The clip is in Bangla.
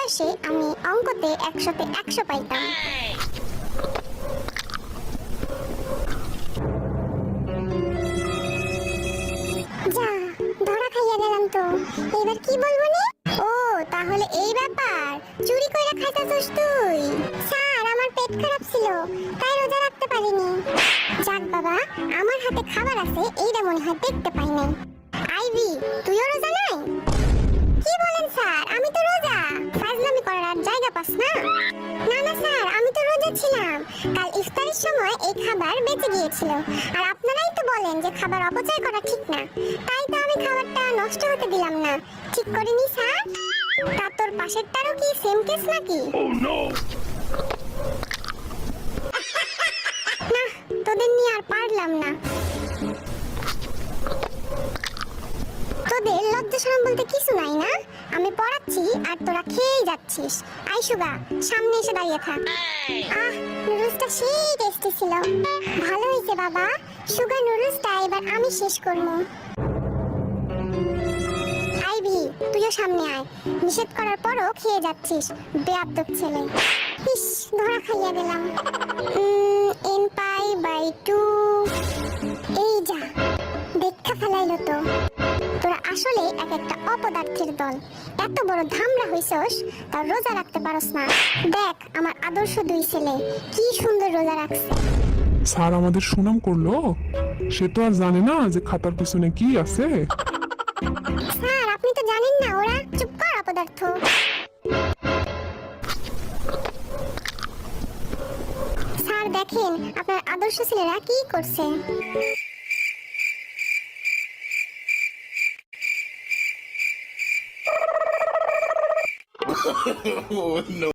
বয়সে আমি অঙ্কতে 100-তে 100 পাইতাম। যা, ধরা খাইয়া গেলাম তো। এবার কি বলবো নি? ও তাহলে এই ব্যাপার, চুরি কইরা খাইতাছস তুই? স্যার, আমার পেট খারাপ ছিল, তাই রোজা রাখতে পারিনি। যাক বাবা, আমার হাতে খাবার আছে, এইটা মনে হয় দেখতে পাই নাই। আইভি, তুইও রোজা নাই? কি বলেন স্যার, আমি তো রোজা। ফাজলামি করার আর জায়গা পাস না? না না স্যার, আমি তো রোজা ছিলাম। কাল ইফতারের সময় এই খাবার বেঁচে গিয়েছিল, আর আপনারাই তো বলেন যে খাবার অপচয় করা ঠিক না, তাই তো আমি খাবারটা নষ্ট হতে দিলাম না। ঠিক করিনি স্যার? তা তোর পাশেরটারও কি সেম কেস নাকি? না, তোদের নিয়ে আর পারলাম না। তোদের লজ্জা শরম বলতে কিছু নাই না? আমি পড়াচ্ছি আর তোরা খেয়েই যাচ্ছিস। আই সুগা, সামনে এসে দাঁড়িয়ে থাক। নুডলসটা সেই টেস্টি ছিল। ভালো হয়েছে বাবা, সুগা নুডলসটা এবার আমি শেষ করবো। আইভি, তুইও সামনে আয়। নিষেধ করার পরও খেয়ে যাচ্ছিস, বেয়াদব ছেলে। ইস, ধরা খাইয়া গেলাম। n pi by 2। এই যা, দেখা ফেলাইলো তো। তোরা আসলে এক একটা অপদার্থের দল। এত বড় ধামরা হইছস, তার রোজা রাখতে পারস না। দেখ আমার আদর্শ 2 ছেলে কি সুন্দর রোজা রাখছে। স্যার আমাদের সুনাম করলো, সে তো আর জানে না যে খাতার পিছনে কি আছে। স্যার, আপনি তো জানেন না ওরা। চুপ কর অপদার্থ। স্যার দেখেন আপনার আদর্শ ছেলেরা কি করছে। Oh no.